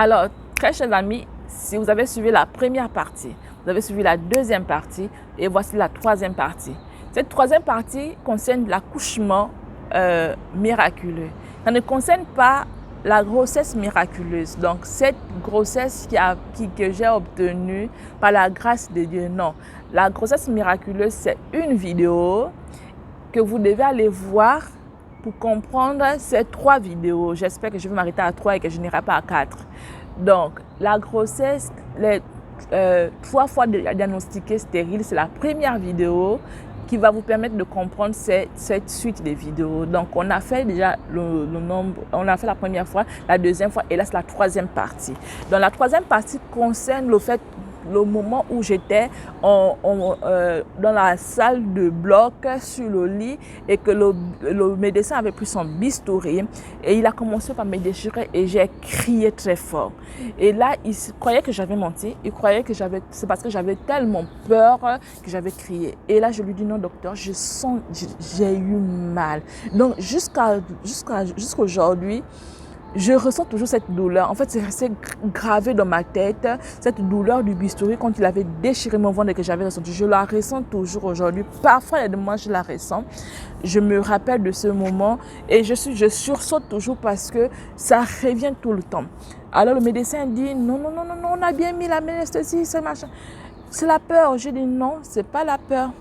Alors, très chers amis, si vous avez suivi la première partie, vous avez suivi la deuxième partie et voici la troisième partie. Cette troisième partie concerne l'accouchement miraculeux. Ça ne concerne pas la grossesse miraculeuse, donc cette grossesse que j'ai obtenue par la grâce de Dieu, non. La grossesse miraculeuse, c'est une vidéo que vous devez aller voir pour comprendre ces 3 vidéos. J'espère que je vais m'arrêter à 3 et que je n'irai pas à 4. Donc, la grossesse, les 3 fois diagnostiquée stérile, c'est la première vidéo qui va vous permettre de comprendre cette suite de vidéos. Donc, on a fait déjà le nombre, on a fait la première fois, la deuxième fois et là, c'est la troisième partie. Donc, la troisième partie concerne le moment où j'étais dans la salle de bloc sur le lit et que le médecin avait pris son bistouri et il a commencé par me déchirer et j'ai crié très fort. Et là, il croyait que j'avais menti, il croyait que c'est parce que j'avais tellement peur que j'avais crié. Et là, je lui dis non docteur, j'ai eu mal. Donc jusqu'aujourd'hui, je ressens toujours cette douleur. En fait, c'est resté gravé dans ma tête, cette douleur du bistouri quand il avait déchiré mon ventre et que j'avais ressenti. Je la ressens toujours aujourd'hui. Parfois, moi, je la ressens. Je me rappelle de ce moment et je sursaute toujours parce que ça revient tout le temps. Alors, le médecin dit non, on a bien mis la anesthésie, c'est machin. C'est la peur. Je dis non, c'est pas la peur.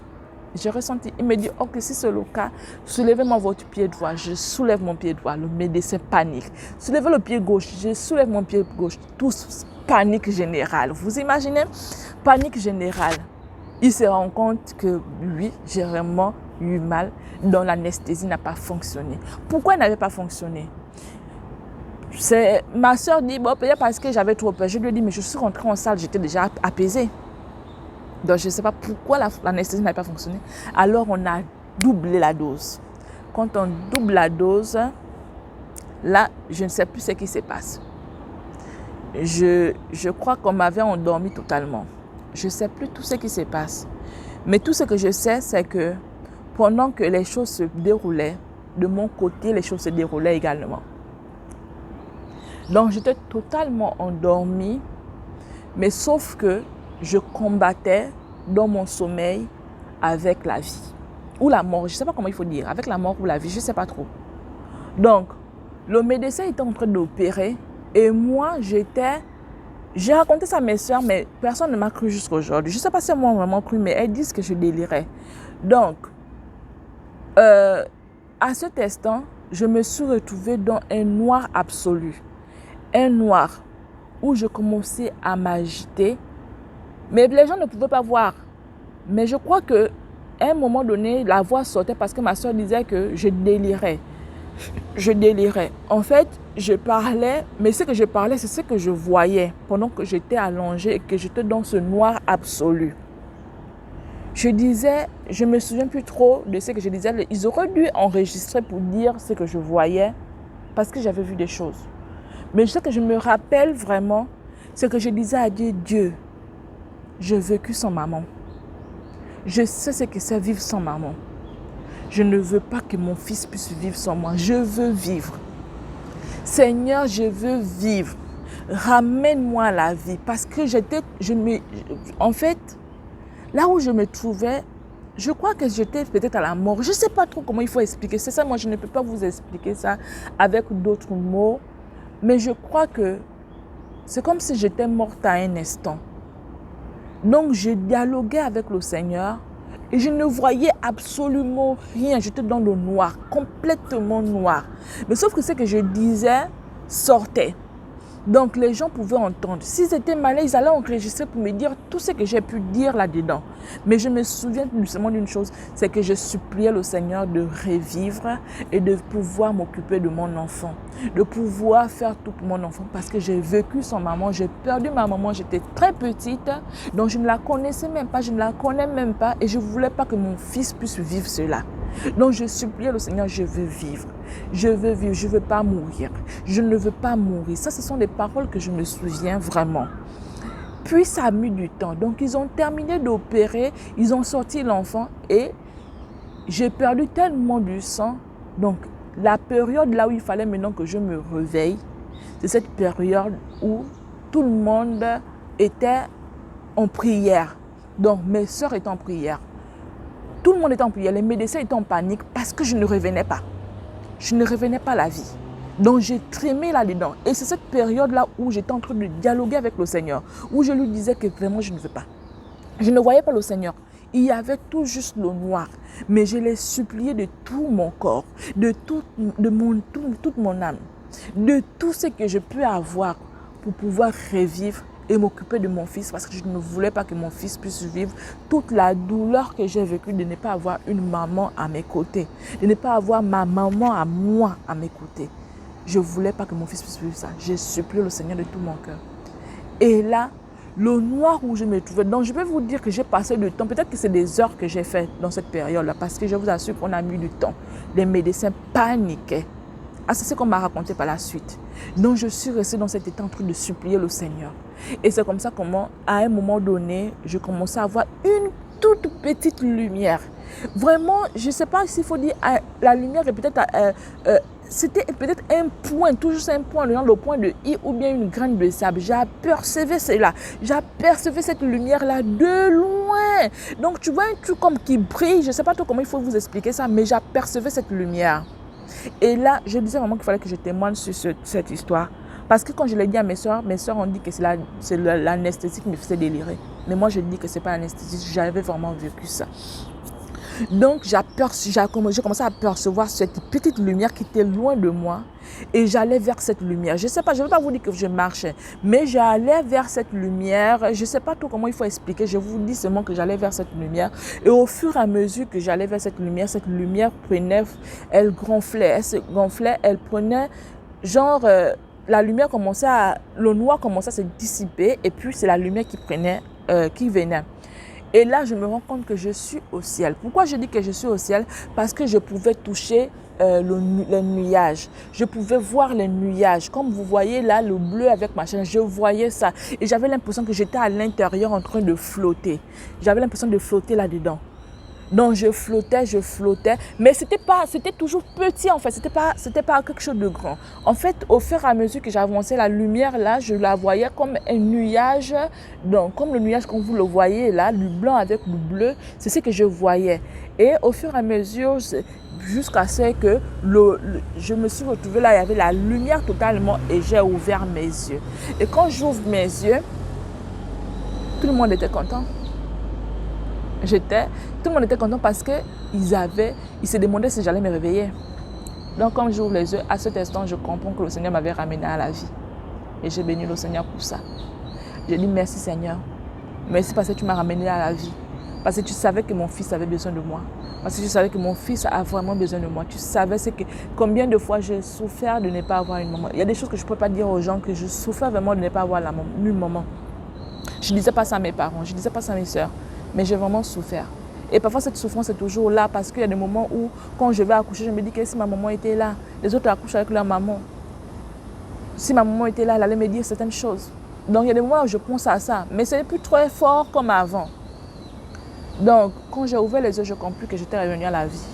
J'ai ressenti, il me dit, ok, si c'est le cas, soulevez-moi votre pied droit. Je soulève mon pied droit. Le médecin panique. Soulevez le pied gauche. Je soulève mon pied gauche. Tous panique générale. Vous imaginez? Panique générale. Il se rend compte que oui, j'ai vraiment eu mal, dont l'anesthésie n'a pas fonctionné. Pourquoi elle n'avait pas fonctionné? Ma soeur dit, bon, peut-être parce que j'avais trop peur. Je lui ai dit, mais je suis rentrée en salle, j'étais déjà apaisée. Donc, je ne sais pas pourquoi l'anesthésie n'a pas fonctionné. Alors, on a doublé la dose. Quand on double la dose, là, je ne sais plus ce qui se passe. Je crois qu'on m'avait endormi totalement. Je ne sais plus tout ce qui se passe. Mais tout ce que je sais, c'est que pendant que les choses se déroulaient, de mon côté, les choses se déroulaient également. Donc, j'étais totalement endormie, mais sauf que je combattais dans mon sommeil avec la vie ou la mort, je ne sais pas comment il faut dire, avec la mort ou la vie, je ne sais pas trop. Donc, le médecin était en train d'opérer et moi, j'ai raconté ça à mes soeurs, mais personne ne m'a cru jusqu'à aujourd'hui. Je ne sais pas si moi vraiment cru, mais elles disent que je délirais. Donc, à cet instant, je me suis retrouvée dans un noir absolu. Un noir où je commençais à m'agiter. Mais les gens ne pouvaient pas voir. Mais je crois qu'à un moment donné, la voix sortait parce que ma soeur disait que je délirais. Je délirais. En fait, je parlais, mais ce que je parlais, c'est ce que je voyais pendant que j'étais allongée et que j'étais dans ce noir absolu. Je disais, je ne me souviens plus trop de ce que je disais. Ils auraient dû enregistrer pour dire ce que je voyais parce que j'avais vu des choses. Mais ce que je me rappelle vraiment, c'est que je disais à Dieu, Dieu, j'ai vécu sans maman. Je sais ce que c'est vivre sans maman. Je ne veux pas que mon fils puisse vivre sans moi. Je veux vivre. Seigneur, je veux vivre. Ramène-moi à la vie. Parce que en fait, là où je me trouvais, je crois que j'étais peut-être à la mort. Je ne sais pas trop comment il faut expliquer. C'est ça, moi, je ne peux pas vous expliquer ça avec d'autres mots. Mais je crois que c'est comme si j'étais morte à un instant. Donc, je dialoguais avec le Seigneur et je ne voyais absolument rien. J'étais dans le noir, complètement noir. Mais sauf que ce que je disais sortait. Donc, les gens pouvaient entendre. S'ils étaient malins, ils allaient enregistrer pour me dire tout ce que j'ai pu dire là-dedans. Mais je me souviens seulement d'une chose, c'est que je suppliais le Seigneur de revivre et de pouvoir m'occuper de mon enfant. De pouvoir faire tout pour mon enfant parce que j'ai vécu sans maman. J'ai perdu ma maman, j'étais très petite. Donc, je ne la connaissais même pas, je ne la connais même pas. Et je ne voulais pas que mon fils puisse vivre cela. Donc, je suppliais le Seigneur, je veux vivre. Je veux vivre, je ne veux pas mourir. Je ne veux pas mourir. Ça, ce sont des paroles que je me souviens vraiment. Puis, ça a mis du temps. Donc, ils ont terminé d'opérer. Ils ont sorti l'enfant et j'ai perdu tellement du sang. Donc, la période là où il fallait maintenant que je me réveille, C'est cette période où tout le monde était en prière. Donc, mes soeurs étaient en prière. Tout le monde était en prière. Les médecins étaient en panique parce que je ne revenais pas. Je ne revenais pas à la vie. Donc, j'ai trémé là-dedans. Et c'est cette période-là où j'étais en train de dialoguer avec le Seigneur, où je lui disais que vraiment, je ne veux pas. Je ne voyais pas le Seigneur. Il y avait tout juste le noir. Mais je l'ai supplié de tout mon corps, de toute mon âme, de tout ce que je peux avoir pour pouvoir revivre et m'occuper de mon fils, parce que je ne voulais pas que mon fils puisse vivre toute la douleur que j'ai vécue de ne pas avoir une maman à mes côtés, de ne pas avoir ma maman à moi à mes côtés. Je ne voulais pas que mon fils puisse vivre ça. J'ai supplié le Seigneur de tout mon cœur. Et là, le noir où je me trouvais, donc je peux vous dire que j'ai passé du temps, peut-être que c'est des heures que j'ai fait dans cette période-là, parce que je vous assure qu'on a mis du temps. Les médecins paniquaient. Ah, c'est ce qu'on m'a raconté par la suite. Donc je suis restée dans cet état en train de supplier le Seigneur. Et c'est comme ça comment, à un moment donné, je commençais à avoir une toute petite lumière. Vraiment, je ne sais pas s'il faut dire, la lumière est peut-être... c'était peut-être un point, toujours un point, le point de I ou bien une graine de sable. J'apercevais cela. J'apercevais cette lumière-là de loin. Donc, tu vois un truc comme qui brille. Je ne sais pas trop comment il faut vous expliquer ça, mais j'apercevais cette lumière. Et là, je disais vraiment qu'il fallait que je témoigne sur cette histoire. Parce que quand je l'ai dit à mes soeurs ont dit que c'est l'anesthésie qui me faisait délirer. Mais moi, je dis que ce n'est pas l'anesthésie. J'avais vraiment vécu ça. Donc, j'ai commencé à percevoir cette petite lumière qui était loin de moi. Et j'allais vers cette lumière. Je ne sais pas, je ne vais pas vous dire que je marchais. Mais j'allais vers cette lumière. Je ne sais pas trop comment il faut expliquer. Je vous dis seulement que j'allais vers cette lumière. Et au fur et à mesure que j'allais vers cette lumière prenait, elle gonflait, elle prenait genre... la lumière commençait le noir commençait à se dissiper. Et puis, c'est la lumière qui venait. Et là, je me rends compte que je suis au ciel. Pourquoi je dis que je suis au ciel? Parce que je pouvais toucher les nuages. Je pouvais voir les nuages. Comme vous voyez là, le bleu avec ma chaîne, je voyais ça. Et j'avais l'impression que j'étais à l'intérieur en train de flotter. J'avais l'impression de flotter là-dedans. Donc je flottais, mais c'était toujours petit en fait, c'était pas quelque chose de grand. En fait, au fur et à mesure que j'avançais, la lumière là, je la voyais comme un nuage, donc comme le nuage comme vous le voyez là, du blanc avec le bleu, c'est ce que je voyais. Et au fur et à mesure, jusqu'à ce que je me suis retrouvée là, il y avait la lumière totalement et j'ai ouvert mes yeux. Et quand j'ouvre mes yeux, tout le monde était content. Tout le monde était content parce qu'ils se demandaient si j'allais me réveiller. Donc, quand j'ouvre les yeux, à cet instant, je comprends que le Seigneur m'avait ramené à la vie. Et j'ai béni le Seigneur pour ça. J'ai dit merci Seigneur. Merci parce que tu m'as ramené à la vie. Parce que tu savais que mon fils avait besoin de moi. Parce que tu savais que mon fils a vraiment besoin de moi. Tu savais combien de fois j'ai souffert de ne pas avoir une maman. Il y a des choses que je ne peux pas dire aux gens, que je souffrais vraiment de ne pas avoir une maman. Je ne disais pas ça à mes parents, je ne disais pas ça à mes soeurs. Mais j'ai vraiment souffert. Et parfois, cette souffrance est toujours là parce qu'il y a des moments où, quand je vais accoucher, je me dis que si ma maman était là, les autres accouchent avec leur maman. Si ma maman était là, elle allait me dire certaines choses. Donc, il y a des moments où je pense à ça. Mais ce n'est plus très fort comme avant. Donc, quand j'ai ouvert les yeux, j'ai compris que j'étais revenue à la vie.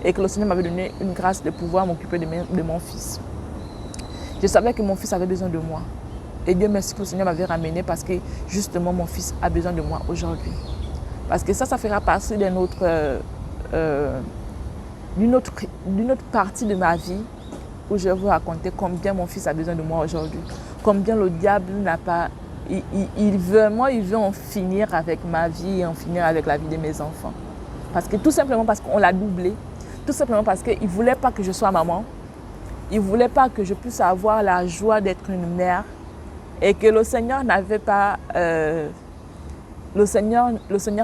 Et que le Seigneur m'avait donné une grâce de pouvoir m'occuper de mon fils. Je savais que mon fils avait besoin de moi. Et Dieu merci que le Seigneur m'avait ramené parce que, justement, mon fils a besoin de moi aujourd'hui. Parce que ça fera partie d'une autre partie de ma vie où je vais vous raconter combien mon fils a besoin de moi aujourd'hui. Combien le diable n'a pas... Il veut en finir avec ma vie et en finir avec la vie de mes enfants. Tout simplement parce qu'on l'a doublé. Tout simplement parce qu'il ne voulait pas que je sois maman. Il ne voulait pas que je puisse avoir la joie d'être une mère. Et que le Seigneur n'avait pas... Le Seigneur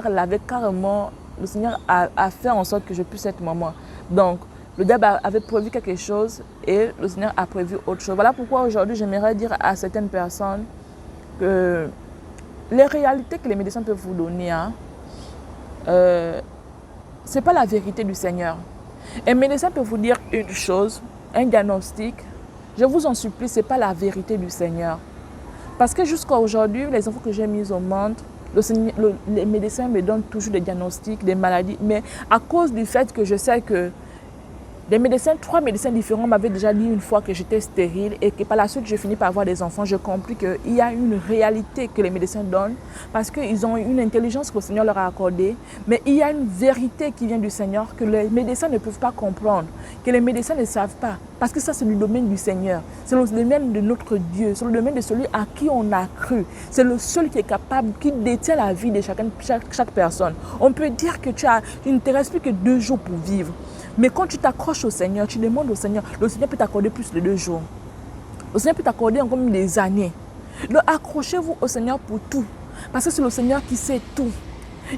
l'avait carrément, le Seigneur a fait en sorte que je puisse être maman. Donc, le diable avait prévu quelque chose et le Seigneur a prévu autre chose. Voilà pourquoi aujourd'hui, j'aimerais dire à certaines personnes que les réalités que les médecins peuvent vous donner, ce n'est pas la vérité du Seigneur. Un médecin peut vous dire une chose, un diagnostic. Je vous en supplie, ce n'est pas la vérité du Seigneur. Parce que jusqu'à aujourd'hui, les enfants que j'ai mis au monde, les médecins me donnent toujours des diagnostics, des maladies, mais à cause du fait que je sais que Des médecins, 3 médecins différents m'avaient déjà dit une fois que j'étais stérile et que par la suite, je finis par avoir des enfants. J'ai compris qu'il y a une réalité que les médecins donnent parce qu'ils ont une intelligence que le Seigneur leur a accordée. Mais il y a une vérité qui vient du Seigneur que les médecins ne peuvent pas comprendre, que les médecins ne savent pas. Parce que ça, c'est le domaine du Seigneur. C'est le domaine de notre Dieu. C'est le domaine de celui à qui on a cru. C'est le seul qui est capable, qui détient la vie de chaque personne. On peut dire que tu ne te restes plus que 2 jours pour vivre. Mais quand tu t'accroches au Seigneur, tu demandes au Seigneur, le Seigneur peut t'accorder plus de 2 jours. Le Seigneur peut t'accorder encore des années. Donc accrochez-vous au Seigneur pour tout. Parce que c'est le Seigneur qui sait tout.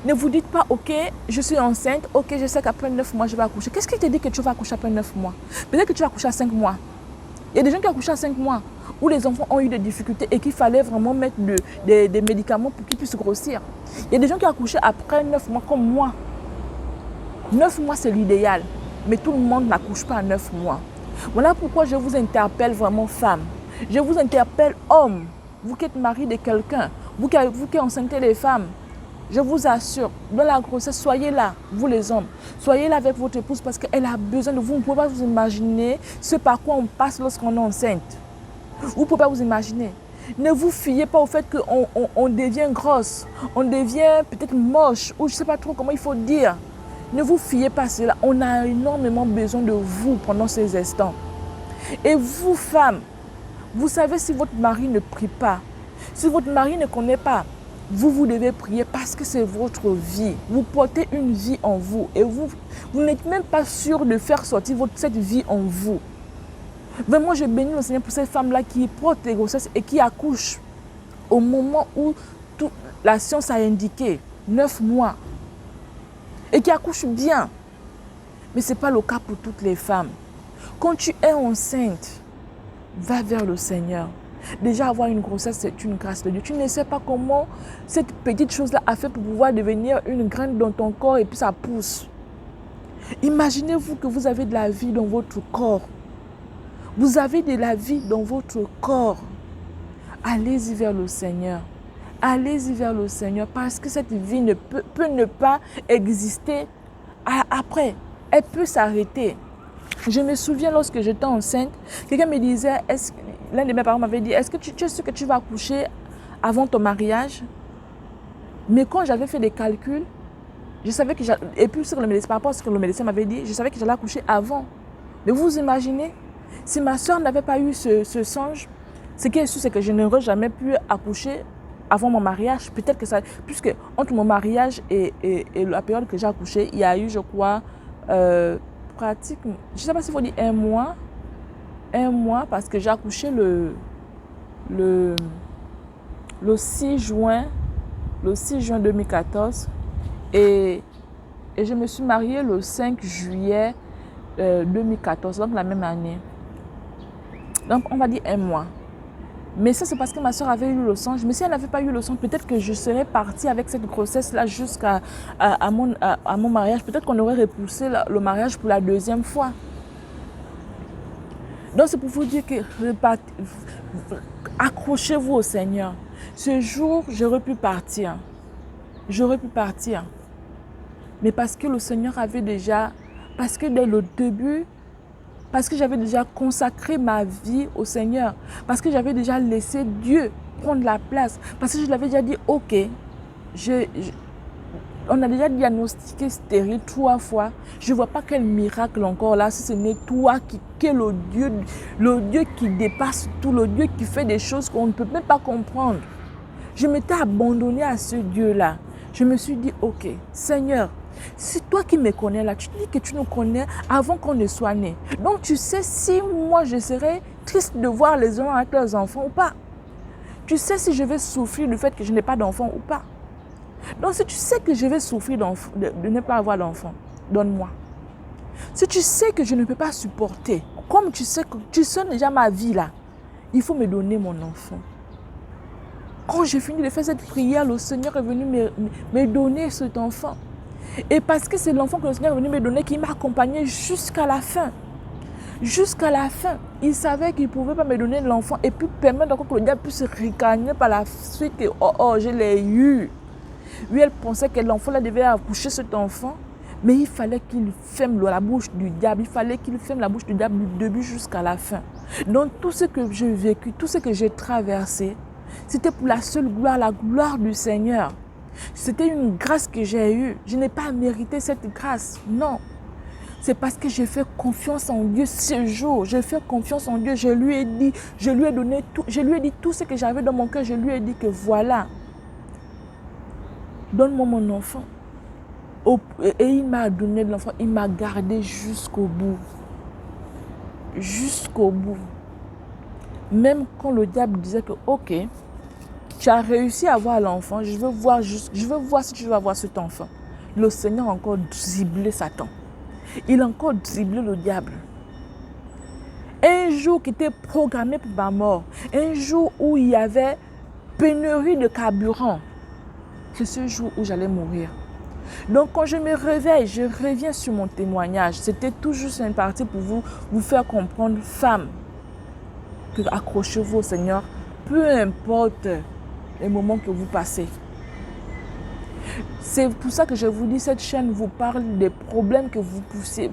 Ne vous dites pas, ok, je suis enceinte, ok, je sais qu'après 9 mois, je vais accoucher. Qu'est-ce qui te dit que tu vas accoucher après 9 mois? Peut-être que tu vas accoucher à 5 mois. Il y a des gens qui accouchent à 5 mois, où les enfants ont eu des difficultés et qu'il fallait vraiment mettre des médicaments pour qu'ils puissent grossir. Il y a des gens qui accouchent après 9 mois, comme moi. 9 mois, c'est l'idéal. Mais tout le monde n'accouche pas à 9 mois. Voilà pourquoi je vous interpelle vraiment femmes. Je vous interpelle hommes. Vous qui êtes mari de quelqu'un, vous qui enceintez les femmes. Je vous assure, dans la grossesse, soyez là, vous les hommes. Soyez là avec votre épouse parce qu'elle a besoin de vous. Vous ne pouvez pas vous imaginer ce par quoi on passe lorsqu'on est enceinte. Vous ne pouvez pas vous imaginer. Ne vous fiez pas au fait qu'on devient grosse, on devient peut-être moche, ou je ne sais pas trop comment il faut dire. Ne vous fiez pas à cela. On a énormément besoin de vous pendant ces instants. Et vous, femmes, vous savez si votre mari ne prie pas, si votre mari ne connaît pas, vous devez prier parce que c'est votre vie. Vous portez une vie en vous et vous n'êtes même pas sûr de faire sortir cette vie en vous. Vraiment, je bénis le Seigneur pour cette femme-là qui porte les grossesses et qui accouche au moment où la science a indiqué 9 mois. Et qui accouche bien. Mais ce n'est pas le cas pour toutes les femmes. Quand tu es enceinte, va vers le Seigneur. Déjà, avoir une grossesse, c'est une grâce de Dieu. Tu ne sais pas comment cette petite chose-là a fait pour pouvoir devenir une graine dans ton corps et puis ça pousse. Imaginez-vous que vous avez de la vie dans votre corps. Vous avez de la vie dans votre corps. Allez-y vers le Seigneur. Allez-y vers le Seigneur parce que cette vie peut ne pas exister après. Elle peut s'arrêter. Je me souviens lorsque j'étais enceinte, quelqu'un me disait, l'un de mes parents m'avait dit, est-ce que tu es sûr que tu vas accoucher avant ton mariage? Mais quand j'avais fait des calculs, je savais que et puis par rapport à ce que le médecin m'avait dit, je savais que j'allais accoucher avant. Mais vous imaginez, si ma soeur n'avait pas eu ce songe, ce qui est sûr, c'est que je n'aurais jamais pu accoucher avant mon mariage. Peut-être que ça, puisque entre mon mariage et la période que j'ai accouché, il y a eu, je crois, pratiquement, je ne sais pas s'il faut dire 1 mois. 1 mois parce que j'ai accouché le 6 juin 2014 et je me suis mariée le 5 juillet 2014, donc la même année. Donc on va dire 1 mois. Mais ça, c'est parce que ma soeur avait eu le songe. Mais si elle n'avait pas eu le songe, peut-être que je serais partie avec cette grossesse-là jusqu'à mon mariage. Peut-être qu'on aurait repoussé le mariage pour la 2e fois. Donc, c'est pour vous dire que accrochez-vous au Seigneur. Ce jour, j'aurais pu partir. J'aurais pu partir. Mais parce que le Seigneur avait déjà... Parce que dès le début... Parce que j'avais déjà consacré ma vie au Seigneur. Parce que j'avais déjà laissé Dieu prendre la place. Parce que je l'avais déjà dit, ok, on a déjà diagnostiqué stérile 3 fois. Je ne vois pas quel miracle encore là, si ce n'est toi qui est le Dieu qui dépasse tout, le Dieu qui fait des choses qu'on ne peut même pas comprendre. Je m'étais abandonnée à ce Dieu-là. Je me suis dit, ok, Seigneur, c'est toi qui me connais là, tu dis que tu nous connais avant qu'on ne soit nés. Donc tu sais si moi je serais triste de voir les gens avec leurs enfants ou pas. Tu sais si je vais souffrir du fait que je n'ai pas d'enfant ou pas. Donc si tu sais que je vais souffrir de ne pas avoir d'enfant, donne-moi. Si tu sais que je ne peux pas supporter, comme tu sais que tu sais déjà ma vie là, il faut me donner mon enfant. Quand j'ai fini de faire cette prière, le Seigneur est venu me donner cet enfant. Et parce que c'est l'enfant que le Seigneur est venu me donner qui m'a accompagné jusqu'à la fin. Jusqu'à la fin. Il savait qu'il ne pouvait pas me donner l'enfant et puis permettre que le diable puisse ricaner par la suite que oh, je l'ai eu. Lui, elle pensait que l'enfant là devait accoucher cet enfant. Mais il fallait qu'il ferme la bouche du diable. Il fallait qu'il ferme la bouche du diable du début jusqu'à la fin. Donc tout ce que j'ai vécu, tout ce que j'ai traversé, c'était pour la seule gloire, la gloire du Seigneur. C'était une grâce que j'ai eue. Je n'ai pas mérité cette grâce. Non. C'est parce que j'ai fait confiance en Dieu ce jour. J'ai fait confiance en Dieu. Je lui ai dit, je lui ai donné tout. Je lui ai dit tout ce que j'avais dans mon cœur. Je lui ai dit que voilà. Donne-moi mon enfant. Et il m'a donné l'enfant. Il m'a gardé jusqu'au bout. Jusqu'au bout. Même quand le diable disait que ok, tu as réussi à avoir l'enfant, je veux voir si tu vas avoir cet enfant. Le Seigneur a encore ciblé Satan. Il a encore ciblé le diable. Un jour qui était programmé pour ma mort, un jour où il y avait pénurie de carburant, c'est ce jour où j'allais mourir. Donc quand je me réveille, je reviens sur mon témoignage. C'était toujours une partie pour vous faire comprendre, femmes, que accrochez-vous au Seigneur, peu importe les moments que vous passez. C'est pour ça que je vous dis, cette chaîne vous parle des problèmes que vous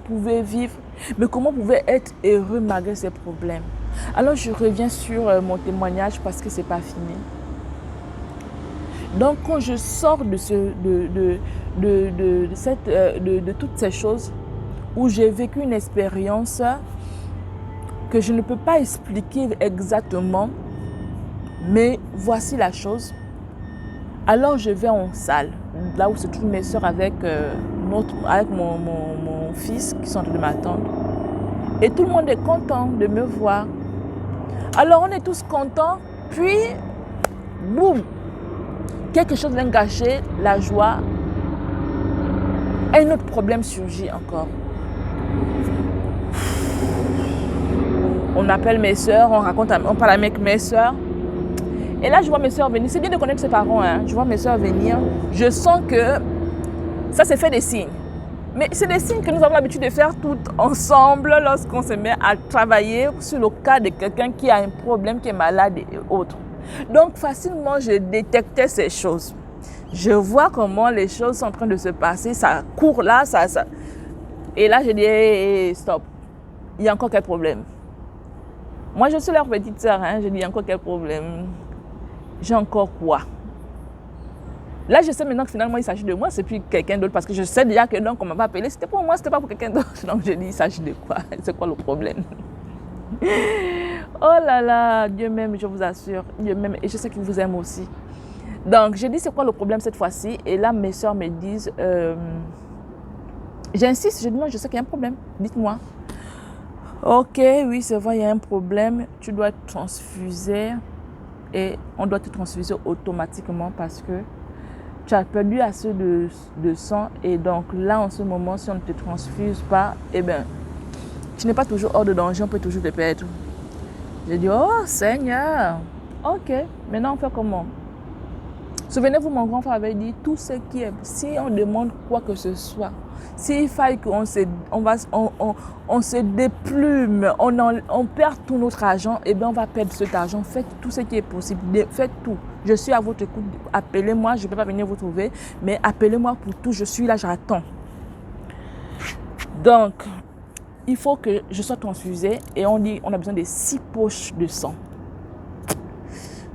pouvez vivre, mais comment vous pouvez être heureux malgré ces problèmes. Alors je reviens sur mon témoignage parce que ce n'est pas fini. Donc quand je sors de toutes ces choses, où j'ai vécu une expérience que je ne peux pas expliquer exactement, mais voici la chose. Alors je vais en salle, là où se trouvent mes soeurs avec mon fils qui sont en train de m'attendre. Et tout le monde est content de me voir. Alors on est tous contents, puis boum, quelque chose vient gâcher la joie. Un autre problème surgit encore. On appelle mes soeurs, on parle avec mes soeurs. Et là, je vois mes soeurs venir. C'est bien de connaître ses parents. Hein. Je vois mes soeurs venir. Je sens que ça, c'est fait des signes. Mais c'est des signes que nous avons l'habitude de faire toutes ensemble lorsqu'on se met à travailler sur le cas de quelqu'un qui a un problème, qui est malade et autres. Donc, facilement, je détectais ces choses. Je vois comment les choses sont en train de se passer. Ça court là, ça. Et là, je dis, hey, stop. Il y a encore quel problème? Moi, je suis leur petite sœur. Hein. Je dis, il y a encore quel problème? J'ai encore quoi? Là, je sais maintenant que finalement, il s'agit de moi, c'est plus quelqu'un d'autre. Parce que je sais déjà que donc, on m'a appelé, c'était pour moi, c'était pas pour quelqu'un d'autre. Donc, je dis, il s'agit de quoi? C'est quoi le problème? Oh là là, Dieu m'aime, je vous assure. Dieu m'aime et je sais qu'il vous aime aussi. Donc, je dis, c'est quoi le problème cette fois-ci? Et là, mes soeurs me disent, j'insiste, je dis, non, je sais qu'il y a un problème. Dites-moi. Ok, oui, c'est vrai, il y a un problème. Tu dois être transfusé. Et on doit te transfuser automatiquement parce que tu as perdu assez de sang. Et donc là, en ce moment, si on ne te transfuse pas, eh bien, tu n'es pas toujours hors de danger, on peut toujours te perdre. J'ai dit, oh Seigneur, ok, maintenant on fait comment? Souvenez-vous, mon grand frère avait dit, tout ce qui est, si on demande quoi que ce soit, s'il faille qu'on se déplume, on perd tout notre argent, et bien on va perdre cet argent. Faites tout ce qui est possible, faites tout. Je suis à votre écoute, appelez-moi, je ne peux pas venir vous trouver, mais appelez-moi pour tout, je suis là, j'attends. Donc, il faut que je sois transfusée et on dit on a besoin de 6 poches de sang.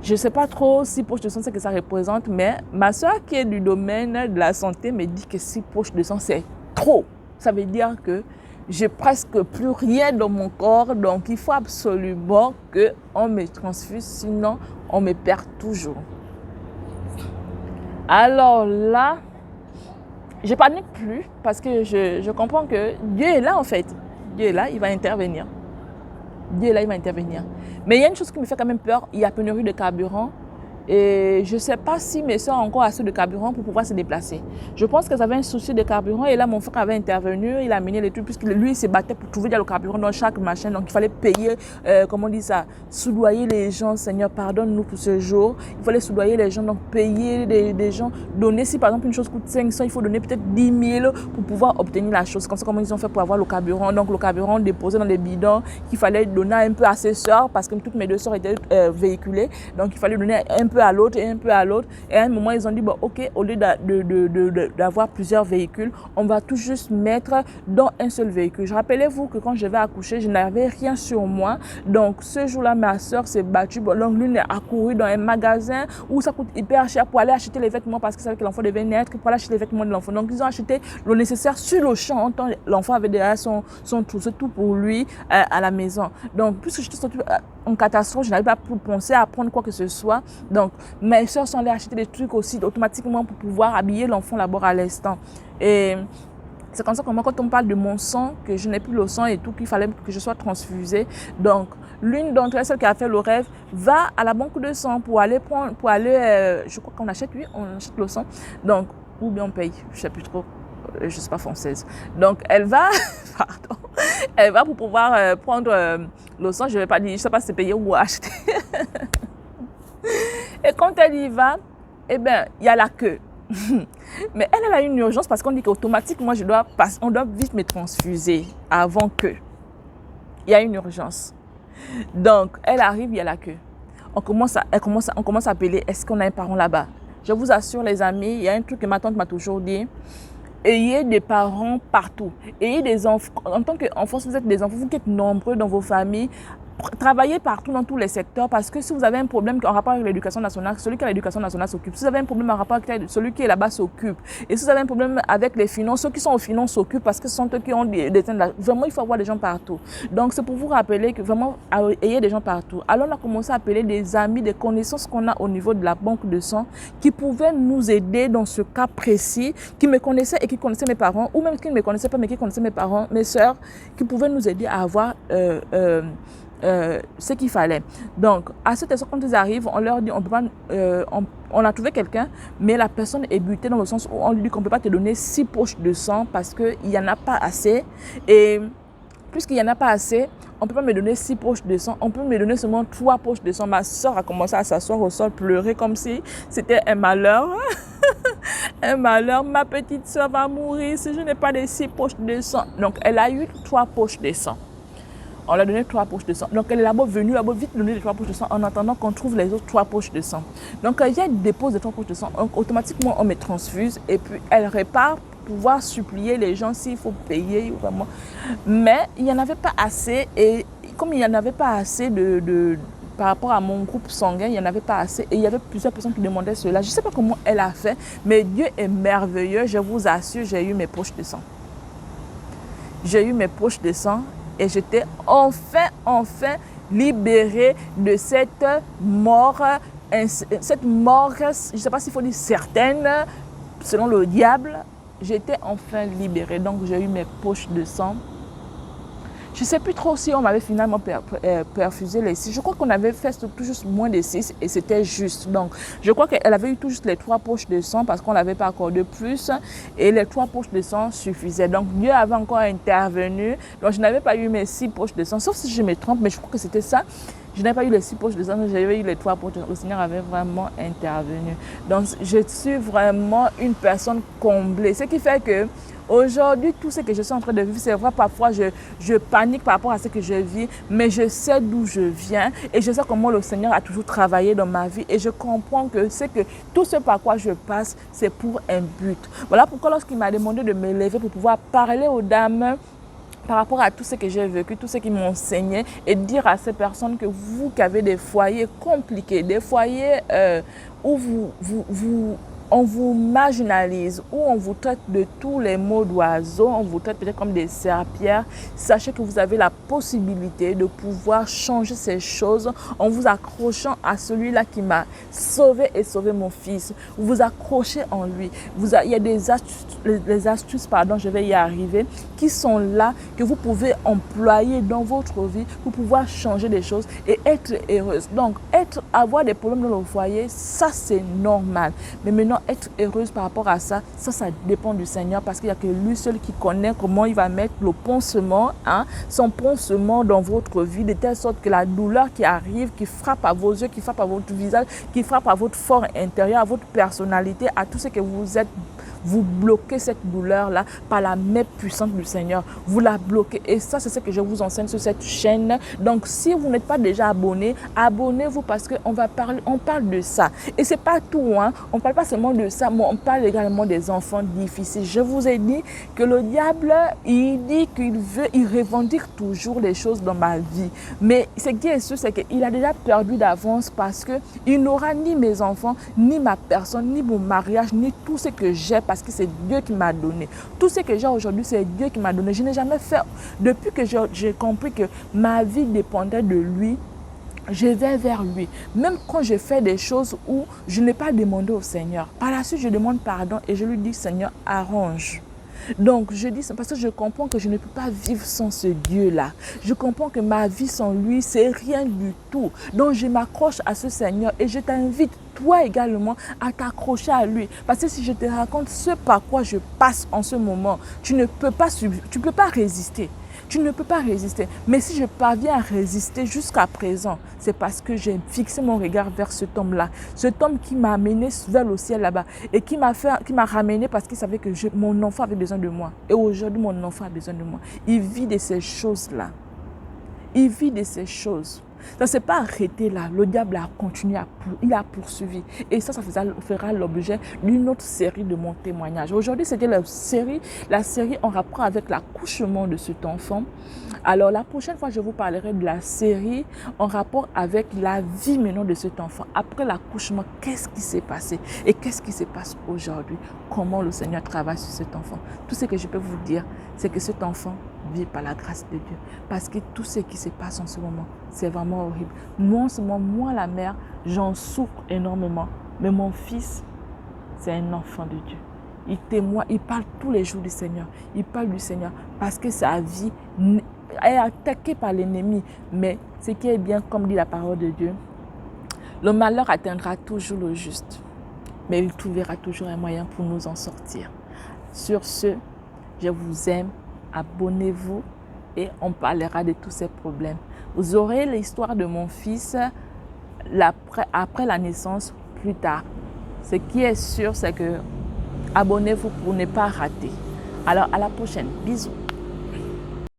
Je ne sais pas trop 6 poches de sang, ce que ça représente, mais ma soeur qui est du domaine de la santé me dit que 6 poches de sang, c'est trop. Ça veut dire que j'ai presque plus rien dans mon corps, donc il faut absolument qu'on me transfuse, sinon on me perd toujours. Alors là, je ne panique plus parce que je comprends que Dieu est là en fait. Dieu est là, il va intervenir. Dieu est là, il va intervenir. Mais il y a une chose qui me fait quand même peur, il y a pénurie de carburant. Et je ne sais pas si mes soeurs ont encore assez de carburant pour pouvoir se déplacer. Je pense qu'elles avaient un souci de carburant et là mon frère avait intervenu, il a amené les trucs puisque lui il se battait pour trouver le carburant dans chaque machin. Donc il fallait payer, comment on dit ça, soudoyer les gens. Seigneur, pardonne-nous pour ce jour. Il fallait soudoyer les gens, donc payer des gens, donner si par exemple une chose coûte 500, il faut donner peut-être 10 000 pour pouvoir obtenir la chose. Comme ça, comment ils ont fait pour avoir le carburant. Donc le carburant déposé dans les bidons qu'il fallait donner un peu à ses soeurs parce que toutes mes 2 soeurs étaient véhiculées. Donc il fallait donner un peu peu à l'autre et un peu à l'autre. Et à un moment, ils ont dit, bon, ok, au lieu d'avoir plusieurs véhicules, on va tout juste mettre dans un seul véhicule. Je rappelez-vous que quand je vais accoucher, je n'avais rien sur moi. Donc, ce jour-là, ma soeur s'est battue. Bon, donc, l'une a couru dans un magasin où ça coûte hyper cher pour aller acheter les vêtements parce qu'ils savaient que l'enfant devait naître, pour aller acheter les vêtements de l'enfant. Donc, ils ont acheté le nécessaire sur le champ. L'enfant avait déjà son trousseau, tout pour lui à la maison. Donc, puisque j'étais sortie en catastrophe, je n'avais pas pu penser à prendre quoi que ce soit. Donc, mes soeurs sont allées acheter des trucs aussi automatiquement pour pouvoir habiller l'enfant là-bas à l'instant. Et c'est comme ça que moi, quand on parle de mon sang, que je n'ai plus le sang et tout, qu'il fallait que je sois transfusée. Donc, l'une d'entre elles, celle qui a fait le rêve, va à la banque de sang pour aller prendre, je crois qu'on achète, oui, on achète le sang. Donc, ou bien on paye, je ne sais plus trop. Je ne suis pas française. Donc, elle va, pardon, elle va pour pouvoir prendre le sang. Je ne vais pas dire, je ne sais pas si c'est payé ou acheter. Et quand elle y va, eh bien, il y a la queue. Mais elle a une urgence parce qu'on dit qu'automatiquement, on doit vite me transfuser avant que. Il y a une urgence. Donc, elle arrive, il y a la queue. On commence à appeler, est-ce qu'on a un parent là-bas? Je vous assure, les amis, il y a un truc que ma tante m'a toujours dit. Ayez des parents partout. Ayez des enfants. En tant qu'enfant, si vous êtes des enfants, vous qui êtes nombreux dans vos familles, travaillez partout dans tous les secteurs parce que si vous avez un problème en rapport avec l'éducation nationale, celui qui a l'éducation nationale s'occupe. Si vous avez un problème en rapport avec celui qui est là-bas s'occupe. Et si vous avez un problème avec les finances, ceux qui sont aux finances s'occupent parce que ce sont eux qui ont des vraiment, il faut avoir des gens partout. Donc, c'est pour vous rappeler que vraiment, ayez des gens partout. Alors, on a commencé à appeler des amis, des connaissances qu'on a au niveau de la banque de sang qui pouvaient nous aider dans ce cas précis, qui me connaissaient et qui connaissaient mes parents, ou même qui ne me connaissaient pas mais qui connaissaient mes parents, mes soeurs, qui pouvaient nous aider à avoir ce qu'il fallait. Donc, à cette heure, quand ils arrivent, on leur dit, on peut pas, on a trouvé quelqu'un, mais la personne est butée dans le sens où on lui dit qu'on ne peut pas te donner 6 poches de sang parce qu'il n'y en a pas assez. Et puisqu'il n'y en a pas assez, on ne peut pas me donner 6 poches de sang, on peut me donner seulement 3 poches de sang. Ma soeur a commencé à s'asseoir au sol, pleurer comme si c'était un malheur. Un malheur, ma petite soeur va mourir si je n'ai pas les 6 poches de sang. Donc, elle a eu 3 poches de sang. On lui a donné 3 poches de sang. Donc, elle est là-bas venue, là-bas vite donner les 3 poches de sang en attendant qu'on trouve les autres 3 poches de sang. Donc, il y a une dépose de 3 poches de sang. Donc, automatiquement, on me transfuse et puis elle repart pour pouvoir supplier les gens s'il faut payer vraiment. Mais il n'y en avait pas assez et comme il n'y en avait pas assez par rapport à mon groupe sanguin, il n'y en avait pas assez et il y avait plusieurs personnes qui demandaient cela. Je ne sais pas comment elle a fait, mais Dieu est merveilleux. Je vous assure, j'ai eu mes poches de sang. J'ai eu mes poches de sang. Et j'étais enfin libérée de cette mort. Cette mort, je ne sais pas s'il faut dire certaine, selon le diable. J'étais enfin libérée. Donc, j'ai eu mes poches de sang. Je ne sais plus trop si on m'avait finalement perfusé les 6. Je crois qu'on avait fait tout juste moins de 6 et c'était juste. Donc, je crois qu'elle avait eu tout juste les 3 poches de sang parce qu'on ne l'avait pas accordé plus. Et les 3 poches de sang suffisaient. Donc, Dieu avait encore intervenu. Donc, je n'avais pas eu mes 6 poches de sang. Sauf si je me trompe, mais je crois que c'était ça. Je n'avais pas eu les 6 poches de sang, j'avais eu les 3 poches. Le Seigneur avait vraiment intervenu. Donc, je suis vraiment une personne comblée. Ce qui fait que aujourd'hui, tout ce que je suis en train de vivre, c'est vrai, parfois je panique par rapport à ce que je vis, mais je sais d'où je viens et je sais comment le Seigneur a toujours travaillé dans ma vie et je comprends que tout ce par quoi je passe, c'est pour un but. Voilà pourquoi lorsqu'il m'a demandé de me lever pour pouvoir parler aux dames, par rapport à tout ce que j'ai vécu, tout ce qui m'ont enseigné et dire à ces personnes que vous qui avez des foyers compliqués, des foyers où on vous marginalise, où on vous traite de tous les mots d'oiseaux, on vous traite peut-être comme des serpillères, sachez que vous avez la possibilité de pouvoir changer ces choses en vous accrochant à celui-là qui m'a sauvé et sauvé mon fils. Vous vous accrochez en lui. Il y a des astuces, je vais y arriver, qui sont là, que vous pouvez employer dans votre vie pour pouvoir changer des choses et être heureuse. Donc, avoir des problèmes dans le foyer, ça c'est normal. Mais maintenant, être heureuse par rapport à ça, ça dépend du Seigneur parce qu'il n'y a que lui seul qui connaît comment il va mettre le pansement, son pansement dans votre vie de telle sorte que la douleur qui arrive, qui frappe à vos yeux, qui frappe à votre visage, qui frappe à votre fort intérieur, à votre personnalité, à tout ce que vous êtes, vous bloquez cette douleur-là par la main puissante du Seigneur. Vous la bloquez. Et ça, c'est ce que je vous enseigne sur cette chaîne. Donc, si vous n'êtes pas déjà abonné, abonnez-vous parce qu'on parle de ça. Et c'est pas tout, hein. On ne parle pas seulement de ça, mais on parle également des enfants difficiles. Je vous ai dit que le diable, il dit il revendique toujours les choses dans ma vie. Mais ce qui est sûr, c'est qu'il a déjà perdu d'avance parce qu'il n'aura ni mes enfants, ni ma personne, ni mon mariage, ni tout ce que j'ai parce que c'est Dieu qui m'a donné. Tout ce que j'ai aujourd'hui, c'est Dieu qui m'a donné. Je n'ai jamais fait, depuis que j'ai compris que ma vie dépendait de lui, je vais vers lui. Même quand je fais des choses où je n'ai pas demandé au Seigneur. Par la suite, je demande pardon et je lui dis, Seigneur, arrange. Donc, je dis ça parce que je comprends que je ne peux pas vivre sans ce Dieu-là. Je comprends que ma vie sans lui, c'est rien du tout. Donc, je m'accroche à ce Seigneur et je t'invite, toi également, à t'accrocher à lui. Parce que si je te raconte ce par quoi je passe en ce moment, tu ne peux pas résister. Tu ne peux pas résister. Mais si je parviens à résister jusqu'à présent, c'est parce que j'ai fixé mon regard vers cet homme-là. Cet homme qui m'a amené vers le ciel là-bas et qui m'a ramené parce qu'il savait que mon enfant avait besoin de moi. Et aujourd'hui, mon enfant a besoin de moi. Il vit de ces choses-là. Il vit de ces choses. Ça ne s'est pas arrêté là. Le diable a continué, il a poursuivi. Et ça fera l'objet d'une autre série de mon témoignage. Aujourd'hui, c'était la série en rapport avec l'accouchement de cet enfant. Alors, la prochaine fois, je vous parlerai de la série en rapport avec la vie maintenant de cet enfant. Après l'accouchement, qu'est-ce qui s'est passé? Et qu'est-ce qui se passe aujourd'hui? Comment le Seigneur travaille sur cet enfant? Tout ce que je peux vous dire, c'est que cet enfant vit par la grâce de Dieu. Parce que tout ce qui se passe en ce moment, c'est vraiment horrible. Moi, la mère, j'en souffre énormément. Mais mon fils, c'est un enfant de Dieu. Il témoigne, il parle tous les jours du Seigneur. Il parle du Seigneur parce que sa vie est attaquée par l'ennemi. Mais ce qui est bien, comme dit la parole de Dieu, le malheur atteindra toujours le juste. Mais il trouvera toujours un moyen pour nous en sortir. Sur ce, je vous aime. Abonnez-vous et on parlera de tous ces problèmes. Vous aurez l'histoire de mon fils après la naissance plus tard. Ce qui est sûr, c'est que abonnez-vous pour ne pas rater. Alors, à la prochaine. Bisous.